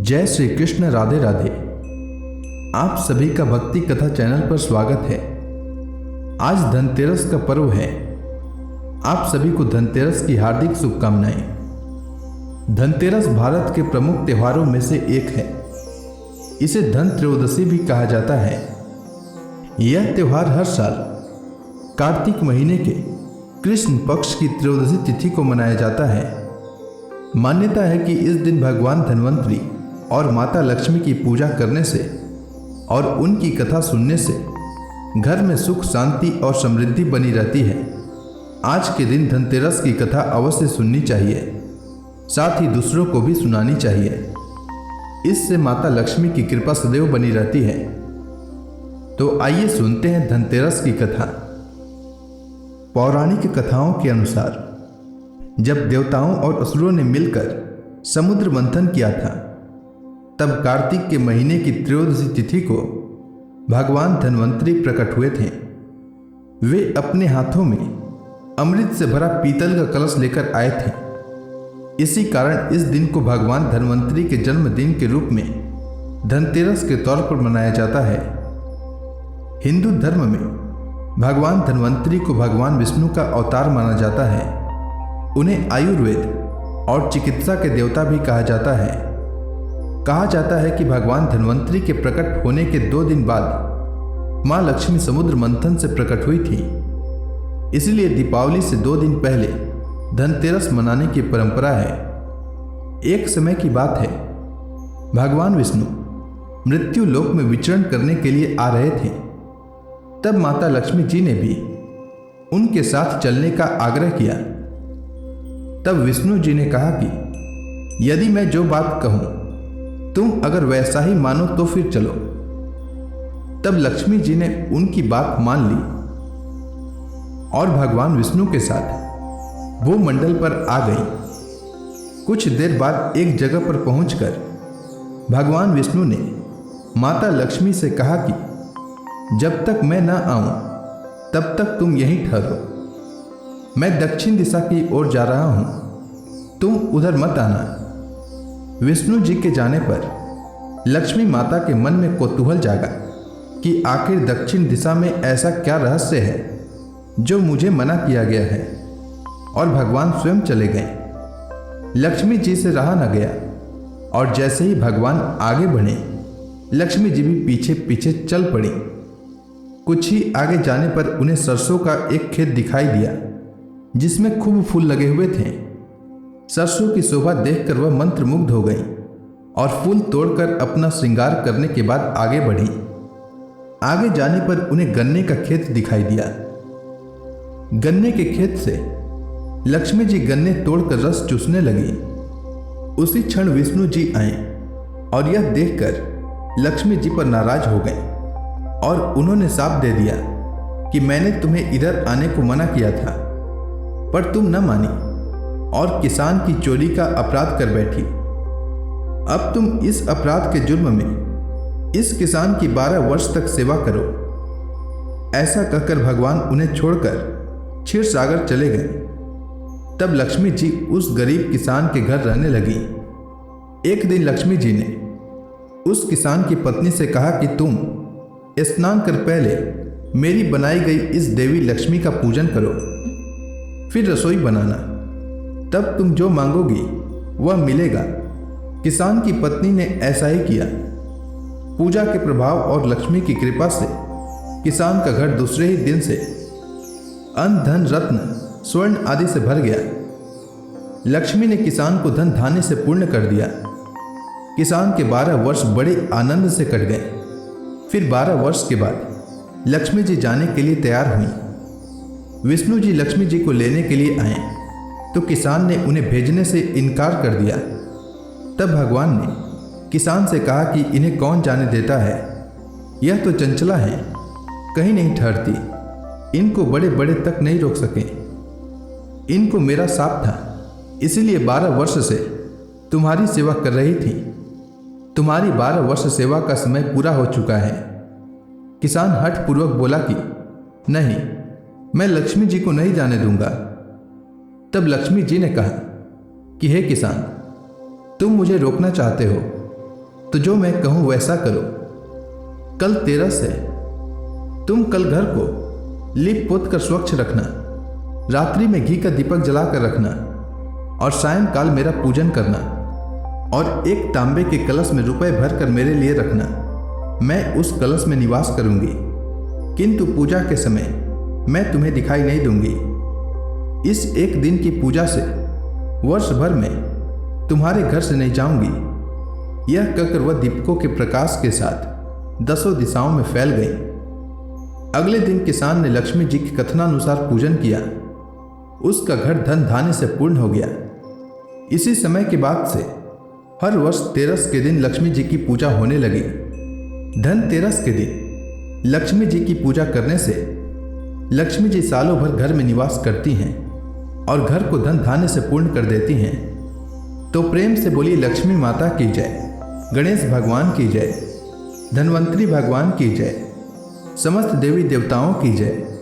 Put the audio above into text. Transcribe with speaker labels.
Speaker 1: जय श्री कृष्ण, राधे राधे। आप सभी का भक्ति कथा चैनल पर स्वागत है। आज धनतेरस का पर्व है। आप सभी को धनतेरस की हार्दिक शुभकामनाएं। धनतेरस भारत के प्रमुख त्योहारों में से एक है। इसे धन त्रयोदशी भी कहा जाता है। यह त्योहार हर साल कार्तिक महीने के कृष्ण पक्ष की त्रयोदशी तिथि को मनाया जाता है। मान्यता है कि इस दिन भगवान धन्वंतरी और माता लक्ष्मी की पूजा करने से और उनकी कथा सुनने से घर में सुख शांति और समृद्धि बनी रहती है। आज के दिन धनतेरस की कथा अवश्य सुननी चाहिए, साथ ही दूसरों को भी सुनानी चाहिए। इससे माता लक्ष्मी की कृपा सदैव बनी रहती है। तो आइए सुनते हैं धनतेरस की कथा। पौराणिक कथाओं के अनुसार जब देवताओं और असुरों ने मिलकर समुद्र मंथन किया था, तब कार्तिक के महीने की त्रयोदशी तिथि को भगवान धन्वंतरी प्रकट हुए थे। वे अपने हाथों में अमृत से भरा पीतल का कलश लेकर आए थे। इसी कारण इस दिन को भगवान धन्वंतरी के जन्मदिन के रूप में धनतेरस के तौर पर मनाया जाता है। हिंदू धर्म में भगवान धन्वंतरी को भगवान विष्णु का अवतार माना जाता है। उन्हें आयुर्वेद और चिकित्सा के देवता भी कहा जाता है। कहा जाता है कि भगवान धन्वंतरी के प्रकट होने के 2 दिन बाद मां लक्ष्मी समुद्र मंथन से प्रकट हुई थी। इसलिए दीपावली से 2 दिन पहले धनतेरस मनाने की परंपरा है। एक समय की बात है, भगवान विष्णु मृत्यु लोक में विचरण करने के लिए आ रहे थे। तब माता लक्ष्मी जी ने भी उनके साथ चलने का आग्रह किया। तब विष्णु जी ने कहा कि यदि मैं जो बात कहूं तुम अगर वैसा ही मानो तो फिर चलो। तब लक्ष्मी जी ने उनकी बात मान ली और भगवान विष्णु के साथ वो मंडल पर आ गई। कुछ देर बाद एक जगह पर पहुंचकर भगवान विष्णु ने माता लक्ष्मी से कहा कि जब तक मैं न आऊं तब तक तुम यहीं ठहरो। मैं दक्षिण दिशा की ओर जा रहा हूं, तुम उधर मत आना। विष्णु जी के जाने पर लक्ष्मी माता के मन में कौतूहल जागा कि आखिर दक्षिण दिशा में ऐसा क्या रहस्य है जो मुझे मना किया गया है, और भगवान स्वयं चले गए। लक्ष्मी जी से रहा न गया और जैसे ही भगवान आगे बढ़े, लक्ष्मी जी भी पीछे पीछे चल पड़ी। कुछ ही आगे जाने पर उन्हें सरसों का एक खेत दिखाई दिया जिसमें खूब फूल लगे हुए थे। सरसों की शोभा देखकर वह मंत्रमुग्ध हो गई और फूल तोड़कर अपना श्रृंगार करने के बाद आगे बढ़ी। आगे जाने पर उन्हें गन्ने का खेत दिखाई दिया। गन्ने के खेत से लक्ष्मी जी गन्ने तोड़कर रस चूसने लगी। उसी क्षण विष्णु जी आए और यह देखकर लक्ष्मी जी पर नाराज हो गए और उन्होंने शाप दे दिया कि मैंने तुम्हें इधर आने को मना किया था, पर तुम न मानी और किसान की चोरी का अपराध कर बैठी। अब तुम इस अपराध के जुर्म में इस किसान की 12 वर्ष तक सेवा करो। ऐसा कहकर भगवान उन्हें छोड़कर क्षीर सागर चले गए। तब लक्ष्मी जी उस गरीब किसान के घर रहने लगी। एक दिन लक्ष्मी जी ने उस किसान की पत्नी से कहा कि तुम स्नान कर पहले मेरी बनाई गई इस देवी लक्ष्मी का पूजन करो, फिर रसोई बनाना। तब तुम जो मांगोगी वह मिलेगा। किसान की पत्नी ने ऐसा ही किया। पूजा के प्रभाव और लक्ष्मी की कृपा से किसान का घर दूसरे ही दिन से अन्न धन रत्न स्वर्ण आदि से भर गया। लक्ष्मी ने किसान को धन धान्य से पूर्ण कर दिया। किसान के 12 वर्ष बड़े आनंद से कट गए। फिर 12 वर्ष के बाद लक्ष्मी जी जाने के लिए तैयार हुई। विष्णु जी लक्ष्मी जी को लेने के लिए आए तो किसान ने उन्हें भेजने से इनकार कर दिया। तब भगवान ने किसान से कहा कि इन्हें कौन जाने देता है, यह तो चंचला है, कहीं नहीं ठहरती, इनको बड़े बड़े तक नहीं रोक सके। इनको मेरा शाप था, इसीलिए 12 वर्ष से तुम्हारी सेवा कर रही थी। तुम्हारी 12 वर्ष सेवा का समय पूरा हो चुका है। किसान हठपूर्वक बोला कि नहीं, मैं लक्ष्मी जी को नहीं जाने दूंगा। तब लक्ष्मी जी ने कहा कि हे किसान, तुम मुझे रोकना चाहते हो, तो जो मैं कहूं वैसा करो। कल 13 है। तुम कल घर को लीप पोत कर स्वच्छ रखना, रात्रि में घी का दीपक जलाकर रखना और सायंकाल मेरा पूजन करना और एक तांबे के कलश में रुपए भर कर मेरे लिए रखना। मैं उस कलश में निवास करूंगी, किंतु पूजा के समय मैं तुम्हें दिखाई नहीं दूंगी। इस एक दिन की पूजा से वर्ष भर में तुम्हारे घर से नहीं जाऊंगी। यह कहकर वह दीपकों के प्रकाश के साथ 10 दिशाओं में फैल गई। अगले दिन किसान ने लक्ष्मी जी के कथनानुसार पूजन किया। उसका घर धन धान्य से पूर्ण हो गया। इसी समय के बाद से हर वर्ष 13 के दिन लक्ष्मी जी की पूजा होने लगी। धनतेरस के दिन लक्ष्मी जी की पूजा करने से लक्ष्मी जी सालों भर घर में निवास करती हैं और घर को धन धान्य से पूर्ण कर देती हैं। तो प्रेम से बोलिए लक्ष्मी माता की जय, गणेश भगवान की जय, धन्वंतरी भगवान की जय, समस्त देवी देवताओं की जय।